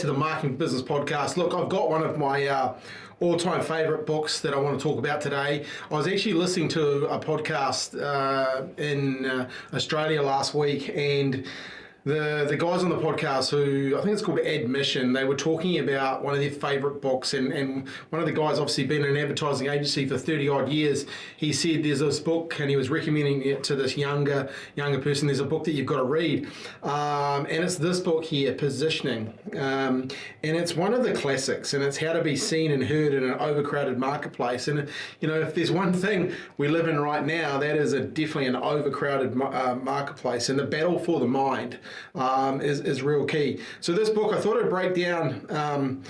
to the Marketing Business Podcast. Look, I've got one of my all-time favourite books that I want to talk about today. I was actually listening to a podcast in Australia last week, and the guys on the podcast, who I think it's called Admission, they were talking about one of their favourite books, and one of the guys, obviously been in an advertising agency for 30 odd years, he said there's this book and he was recommending it to this younger person. There's a book that you've got to read, and it's this book here, Positioning, and it's one of the classics, and it's how to be seen and heard in an overcrowded marketplace. And you know, if there's one thing we live in right now, that is definitely an overcrowded marketplace, and the battle for the mind is real key. So this book, I thought I'd break down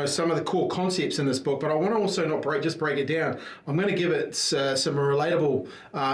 some of the core concepts in this book, but I want to also not just break it down. I'm going to give it some relatable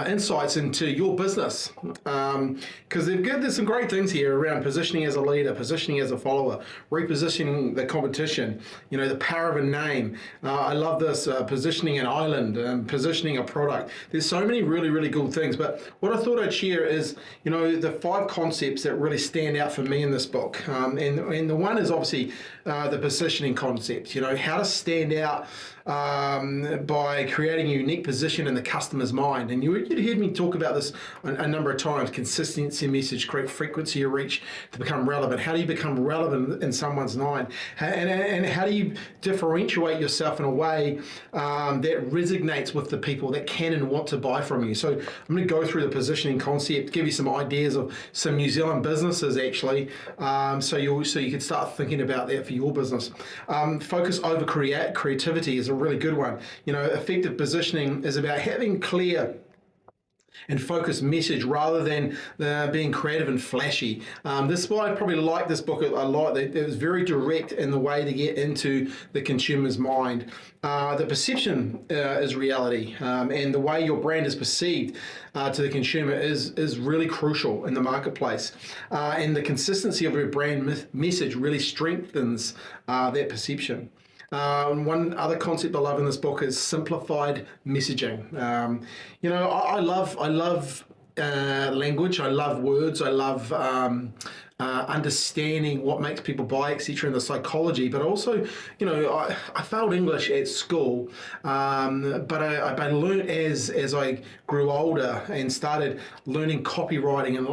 insights into your business, because there's some great things here around positioning as a leader, positioning as a follower, repositioning the competition, the power of a name. I love this, positioning an island, positioning a product. There's so many really, really cool things, but what I thought I'd share is, the 5 concepts that really stand out for me in this book. And the one is obviously the positioning concept, how to stand out by creating a unique position in the customer's mind. And you'd heard me talk about this a number of times: consistency, message, correct frequency of reach to become relevant. How do you become relevant in someone's mind? And how do you differentiate yourself in a way that resonates with the people that can and want to buy from you? So I'm going to go through the positioning concept, give you some ideas of some New Zealand businesses actually, so you can start thinking about that for your business. Focus over creativity is a really good one. Effective positioning is about having clear and focused message rather than being creative and flashy. This is why I probably like this book a lot. It was very direct in the way to get into the consumer's mind. The perception is reality, and the way your brand is perceived to the consumer is really crucial in the marketplace. And the consistency of your brand message really strengthens that perception. One other concept I love in this book is simplified messaging. I love language. I love words. I love understanding what makes people buy, etc., and the psychology. But also, I failed English at school, but I learned as I grew older and started learning copywriting and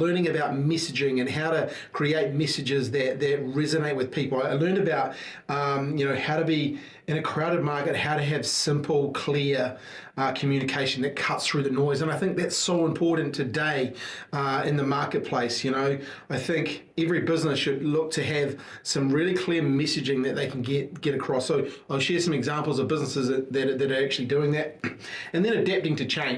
learning about messaging and how to create messages that resonate with people. I learned about how to be in a crowded market, how to have simple, clear communication that cuts through the noise. And I think that's so important today in the marketplace. I think every business should look to have some really clear messaging that they can get across. So I'll share some examples of businesses that are actually doing that. And then adapting to change.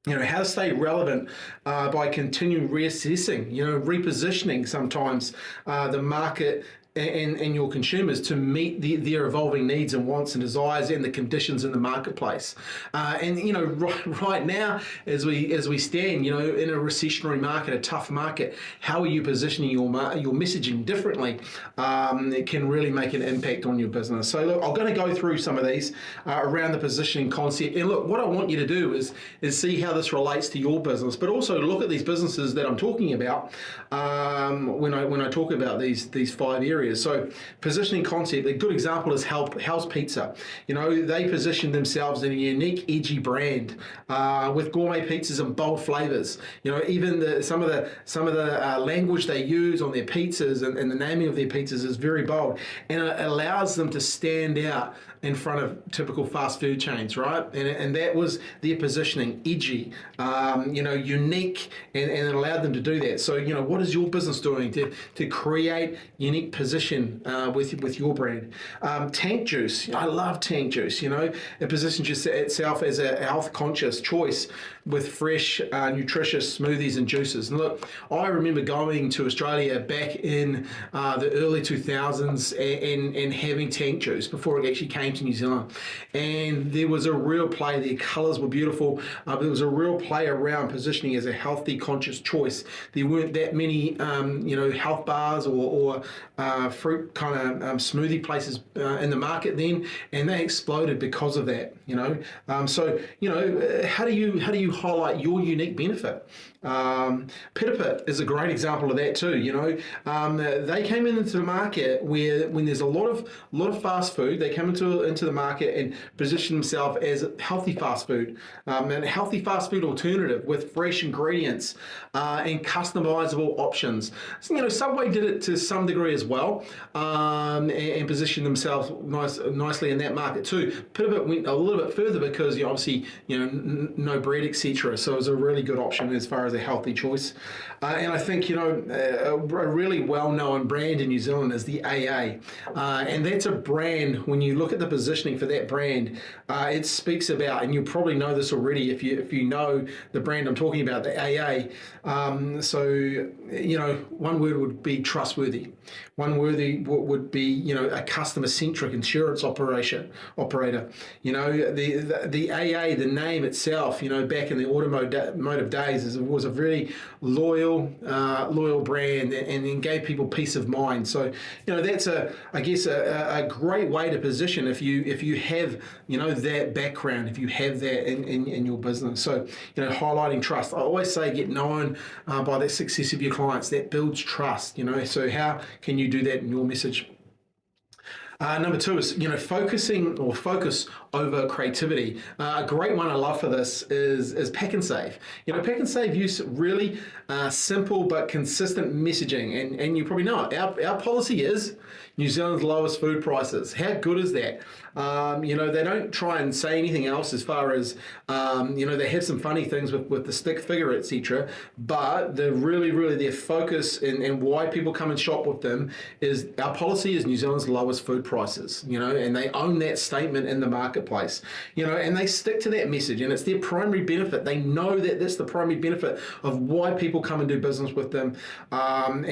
How to stay relevant by continuing reassessing, repositioning sometimes the market and your consumers to meet their evolving needs and wants and desires and the conditions in the marketplace. Right now, as we stand, in a recessionary market, a tough market, how are you positioning your messaging differently? It can really make an impact on your business. So look, I'm going to go through some of these around the positioning concept. And look, what I want you to do is see how this relates to your business, but also look at these businesses that I'm talking about when I talk about these 5 areas. So positioning concept, a good example is House Pizza. They position themselves in a unique, edgy brand with gourmet pizzas and bold flavors. Even some of the language they use on their pizzas and the naming of their pizzas is very bold, and it allows them to stand out in front of typical fast food chains, right? And that was their positioning, edgy, unique, and it allowed them to do that. So, what is your business doing to create unique position with your brand? Tank Juice, I love Tank Juice. It positions itself as a health-conscious choice with fresh, nutritious smoothies and juices. And look, I remember going to Australia back in the early 2000s and having Tank Juice before it actually came came to New Zealand, and there was a real play. Their colours were beautiful. There was a real play around positioning as a healthy, conscious choice. There weren't that many, health bars or fruit kind of smoothie places in the market then, and they exploded because of that. How do you highlight your unique benefit? Pita Pit is a great example of that too. They came into the market when there's a lot of fast food. They come into the market and position themselves as healthy fast food, and a healthy fast food alternative with fresh ingredients and customizable options. So, Subway did it to some degree as well, and positioned themselves nicely in that market too. Pita Pit went a little bit further because obviously no bread, etc. So it was a really good option as far as a healthy choice. And I think a really well-known brand in New Zealand is the AA, and that's a brand. When you look at the positioning for that brand, it speaks about, and you probably know this already if you know the brand I'm talking about, the AA. One word would be trustworthy. One word would be a customer-centric insurance operator. The AA, the name itself, back in the automotive days, was a very loyal brand, and gave people peace of mind. So that's a great way to position if you have that background, if you have that in your business. So highlighting trust. I always say get known by the success of your clients. That builds trust. So how can you do that in your message? Number two is focus over creativity. A great one I love for this is Pack and Save. Pack and Save use really simple but consistent messaging, and you probably know it. Our policy is New Zealand's lowest food prices. How good is that? They don't try and say anything else as far as they have some funny things with the stick figure, etc. But the really their focus and why people come and shop with them is our policy is New Zealand's lowest food prices. And they own that statement in the marketplace. And they stick to that message, and it's their primary benefit. They know that that's the primary benefit of why people come and do business with them, and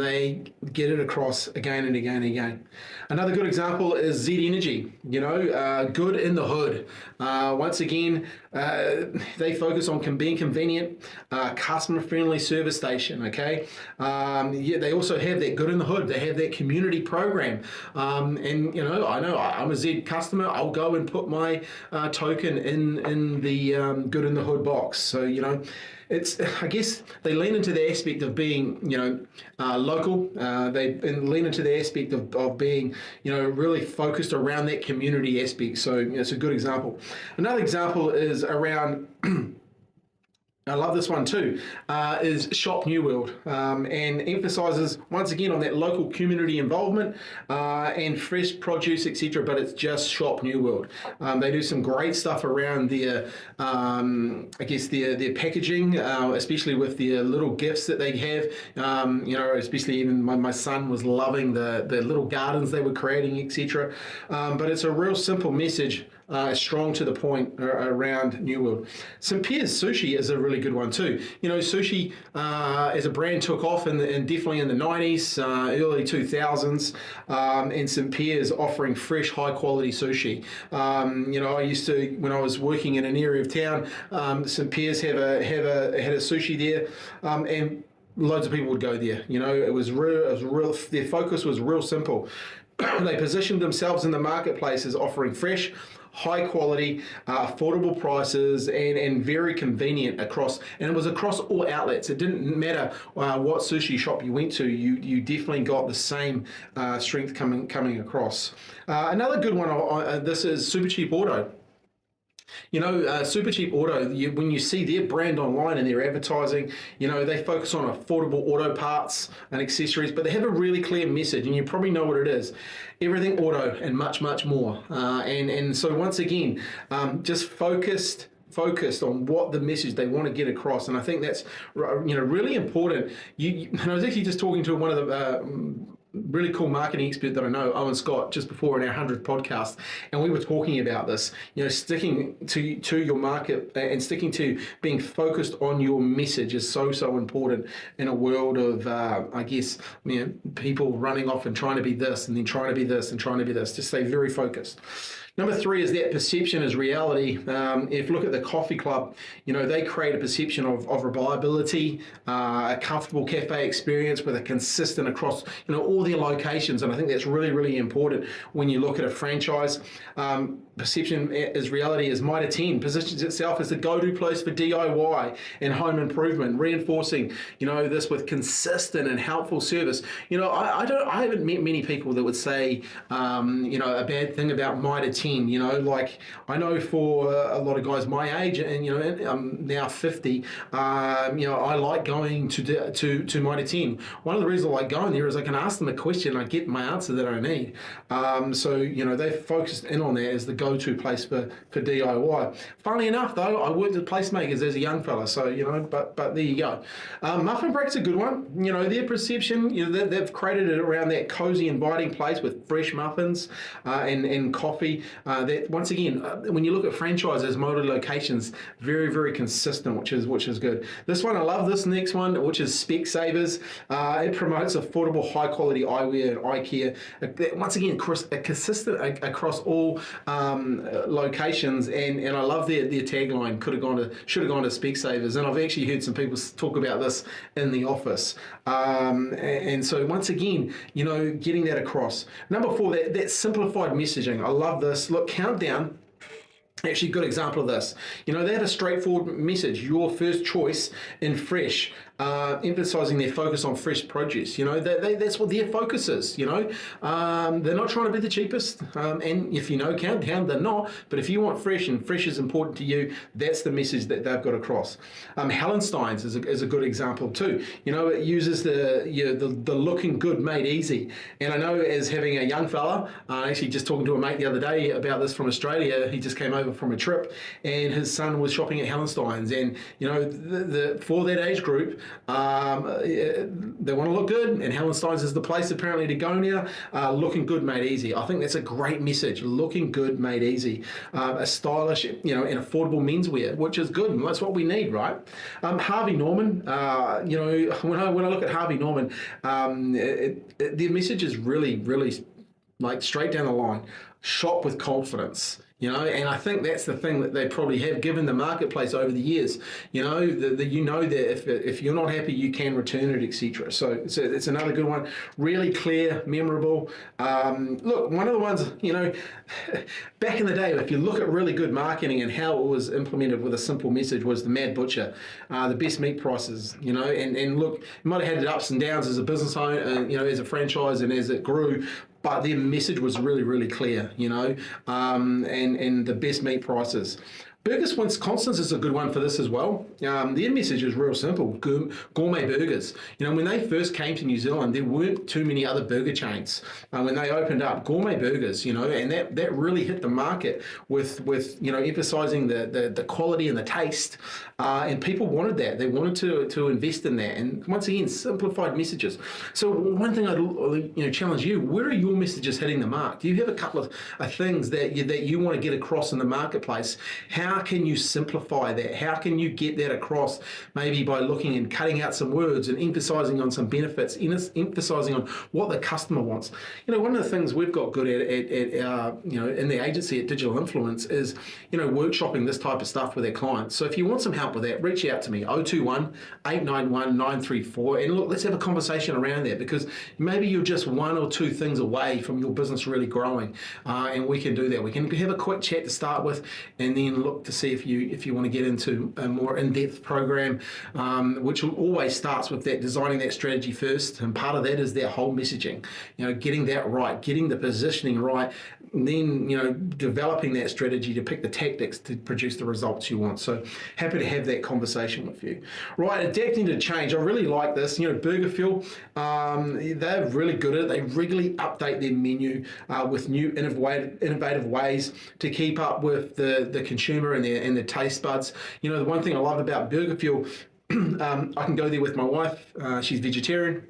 they get it across again and again and again. Another good example is Z Energy. Good in the hood. Once again, they focus on being convenient, customer-friendly service station. Okay, they also have that good in the hood. They have that community program, and I know I'm a Z customer. I'll go and put my token in the good in the hood box. So I guess they lean into the aspect of being, local. They lean into the aspect of being, really focused around that community aspect. So it's a good example. Another example is around. I love this one too, is Shop New World, and emphasises once again on that local community involvement and fresh produce, etc. But it's just Shop New World. They do some great stuff around their, their packaging, especially with the little gifts that they have. Especially even my son was loving the little gardens they were creating, etc. But it's a real simple message. Strong to the point around New World. St. Pierre's Sushi is a really good one too. Sushi as a brand took off in definitely in the 90s, early 2000s, and St. Pierre's offering fresh, high quality sushi. I used to, when I was working in an area of town, St. Pierre's had a sushi there, and loads of people would go there. It was real. Their focus was real simple. They positioned themselves in the marketplace as offering fresh, high quality, affordable prices, and very convenient across. And it was across all outlets. It didn't matter what sushi shop you went to. You definitely got the same strength coming across. Another good one. This is Super Cheap Auto. Super Cheap Auto, when you see their brand online and their advertising, they focus on affordable auto parts and accessories, but they have a really clear message, and you probably know what it is. Everything auto and much, much more. And so once again, just focused on what the message they want to get across. And I think that's, really important. I was actually just talking to one of the really cool marketing expert that I know, Owen Scott, just before in our 100th podcast, and we were talking about this. Sticking to your market and sticking to being focused on your message is so important in a world of people running off and trying to be this and then trying to be this and trying to be this. To stay very focused. Number 3 is that perception is reality. If you look at the coffee club, they create a perception of reliability, a comfortable cafe experience with a consistent across, all their locations. And I think that's really, really important when you look at a franchise. Perception is reality is Mitre 10 positions itself as the go-to place for DIY and home improvement, reinforcing, this with consistent and helpful service. I haven't met many people that would say, a bad thing about Mitre 10. Like I know for a lot of guys my age, and I'm now 50. I like going to Mitre 10. One of the reasons I like going there is I can ask them a question, and I get my answer that I need. They've focused in on that as the go-to place for DIY. Funnily enough, though, I worked at Placemakers as a young fella, so but there you go. Muffin Break's a good one. Their perception, they've created it around that cozy, inviting place with fresh muffins and coffee. That once again, when you look at franchises, multi-locations, very, very consistent, which is good. This one, I love this next one, which is Specsavers. It promotes affordable, high-quality eyewear and eye care. Once again, consistent across all locations, and I love their tagline. Should have gone to Specsavers, and I've actually heard some people talk about this in the office. And so once again, getting that across. Number 4, that simplified messaging. I love this. Look, Countdown. Actually, good example of this. They have a straightforward message. Your first choice in fresh. Emphasizing their focus on fresh produce. That's what their focus is. They're not trying to be the cheapest. And if Countdown, they're not. But if you want fresh, and fresh is important to you, that's the message that they've got across. Hallenstein's is a good example too. It uses the looking good made easy. And I know, as having a young fella, actually just talking to a mate the other day about this from Australia. He just came over from a trip, and his son was shopping at Hallenstein's, and for that age group. They want to look good, and Hallenstein's is the place apparently to go now. Looking good made easy. I think that's a great message. Looking good made easy. A stylish, and affordable menswear, which is good, and that's what we need, right? Harvey Norman. When I look at Harvey Norman, their message is really, really like straight down the line. Shop with confidence. And I think that's the thing that they probably have given the marketplace over the years. That if you're not happy, you can return it, etc. So it's another good one. Really clear, memorable. Look, one of the ones, back in the day, if you look at really good marketing and how it was implemented with a simple message, was the Mad Butcher, the best meat prices. And look, you might have had its ups and downs as a business owner, as a franchise, and as it grew. But their message was really, really clear, and the best meat prices. Burgers Wisconsin's is a good one for this as well. Their message is real simple, gourmet burgers. When they first came to New Zealand, there weren't too many other burger chains. When they opened up, gourmet burgers, and that really hit the market with emphasizing the quality and the taste. And people wanted that. They wanted to invest in that. And once again, simplified messages. So one thing I'd challenge you, where are your messages hitting the mark? Do you have a couple of things that you want to get across in the marketplace? How can you simplify that? How can you get that across? Maybe by looking and cutting out some words and emphasizing on some benefits, emphasizing on what the customer wants. One of the things we've got good at in the agency at Digital Influence is, workshopping this type of stuff with our clients. So if you want some help with that, reach out to me, 021-891-934. And look, let's have a conversation around that, because maybe you're just 1 or 2 things away from your business really growing. And we can do that. We can have a quick chat to start with, and then look to see if you want to get into a more in-depth program, which always starts with that designing that strategy first, and part of that is their whole messaging. Getting that right, getting the positioning right, and then developing that strategy to pick the tactics to produce the results you want. So happy to have that conversation with you. Right, adapting to change. I really like this. Burger Fuel, they're really good at it. They regularly update their menu with new innovative ways to keep up with the consumer and the taste buds. The one thing I love about Burger Fuel, I can go there with my wife. She's vegetarian.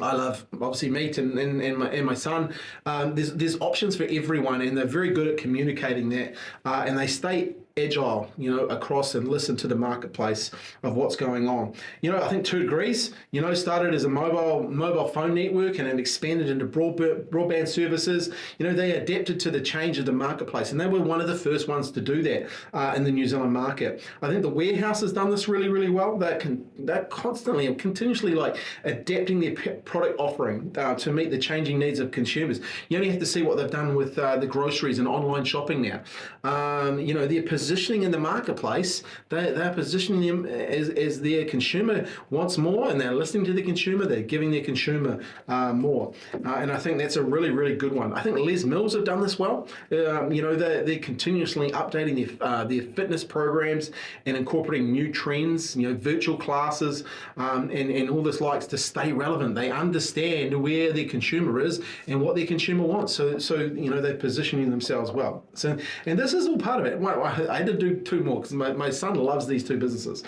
I love obviously meat and my son. There's options for everyone, and they're very good at communicating that, and they stay agile, across and listen to the marketplace of what's going on. I think 2degrees, started as a mobile phone network and have expanded into broadband services. They adapted to the change of the marketplace, and they were one of the first ones to do that in the New Zealand market. I think the warehouse has done this really, really well. They're constantly and continuously like adapting their product offering to meet the changing needs of consumers. You only have to see what they've done with the groceries and online shopping now. Their positioning in the marketplace, they're positioning them as their consumer wants more, and they're listening to the consumer, they're giving their consumer more. And I think that's a really, really good one. I think Les Mills have done this well. They're continuously updating their fitness programs and incorporating new trends, virtual classes, and all this likes to stay relevant. They understand where their consumer is and what their consumer wants. So they're positioning themselves well. So, and this is all part of it. I had to do two more because my son loves these two businesses.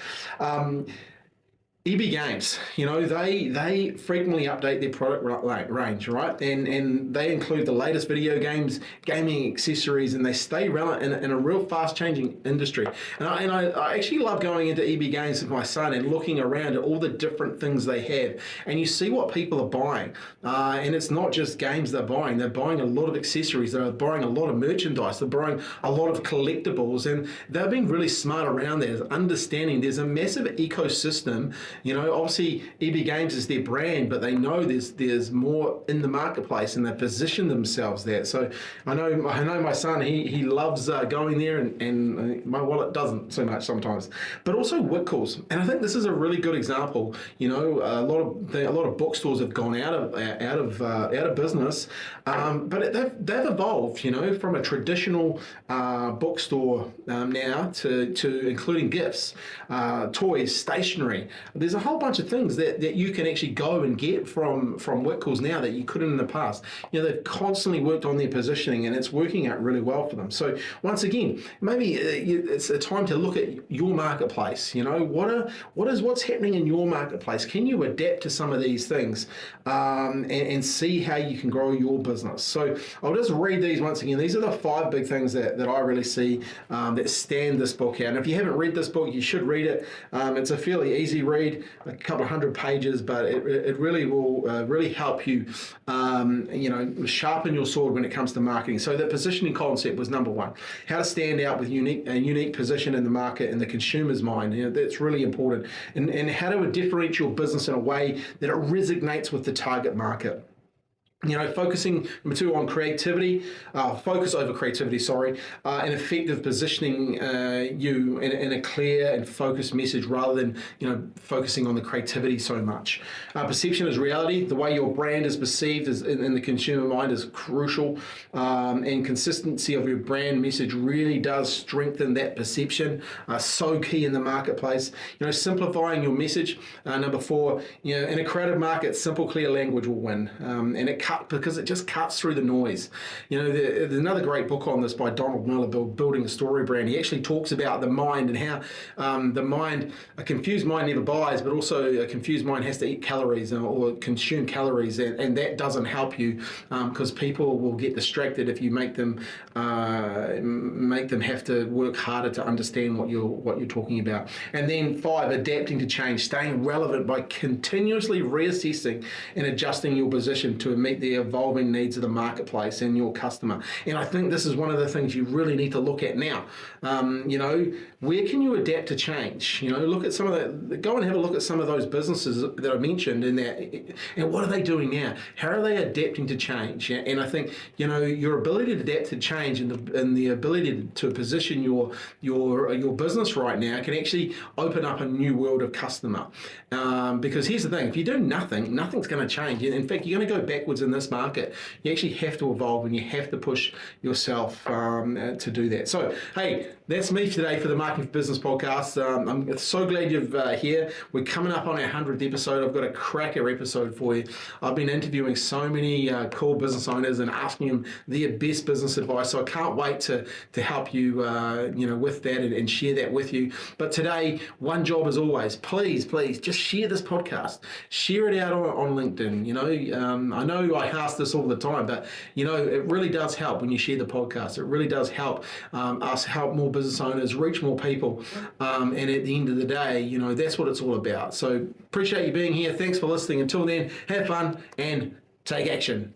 EB Games, they frequently update their product range, right? And they include the latest video games, gaming accessories, and they stay relevant in a real fast-changing industry. And I actually love going into EB Games with my son and looking around at all the different things they have. And you see what people are buying. And it's not just games they're buying a lot of accessories, they're buying a lot of merchandise, they're buying a lot of collectibles, and they're being really smart around there, understanding there's a massive ecosystem. Obviously EB Games is their brand, but they know there's more in the marketplace, and they position themselves there. So I know my son, he loves going there, and my wallet doesn't so much sometimes. But also Whitcoulls, and I think this is a really good example. A lot of bookstores have gone out of business, but they've evolved. From a traditional bookstore now to including gifts, toys, stationery. There's a whole bunch of things that you can actually go and get from Whitcoulls now that you couldn't in the past. They've constantly worked on their positioning, and it's working out really well for them. So once again, maybe it's a time to look at your marketplace. What's happening in your marketplace? Can you adapt to some of these things and see how you can grow your business? So I'll just read these once again. These are the 5 big things that I really see that stand this book out. And if you haven't read this book, you should read it. It's a fairly easy read, a couple of 100 pages, but it really will really help you, sharpen your sword when it comes to marketing. So the positioning concept was number 1. How to stand out with a unique position in the market in the consumer's mind. That's really important. And how to differentiate your business in a way that it resonates with the target market. Focusing, number 2, on creativity, focus over creativity, and effective positioning you in a clear and focused message rather than, focusing on the creativity so much. Perception is reality. The way your brand is perceived in the consumer mind is crucial, and consistency of your brand message really does strengthen that perception, so key in the marketplace. Simplifying your message. Number 4, in a crowded market, simple, clear language will win, and because it just cuts through the noise. There's another great book on this by Donald Miller, Building a Story Brand. He actually talks about the mind and how a confused mind never buys, but also a confused mind has to eat calories or consume calories, and that doesn't help you because people will get distracted if you make them have to work harder to understand what you're talking about. And then 5, adapting to change, staying relevant by continuously reassessing and adjusting your position to meet the evolving needs of the marketplace and your customer. And I think this is one of the things you really need to look at now. Where can you adapt to change? Look at go and have a look at some of those businesses that I mentioned and what are they doing now? How are they adapting to change? And I think, your ability to adapt to change and the ability to position your business right now can actually open up a new world of customer. Because here's the thing, if you do nothing's going to change. In fact, you're going to go backwards in this market. You actually have to evolve and you have to push yourself to do that. So, hey, That's me today for the Marketing for Business podcast. I'm so glad you're here. We're coming up on our 100th episode. I've got a cracker episode for you. I've been interviewing so many cool business owners and asking them their best business advice. So I can't wait to help you, with that and share that with you. But today, one job as always. Please, just share this podcast. Share it out on LinkedIn. I know I ask this all the time, but it really does help when you share the podcast. It really does help us help more business owners, reach more people, and at the end of the day, that's what it's all about. So appreciate you being here. Thanks for listening. Until then, have fun and take action.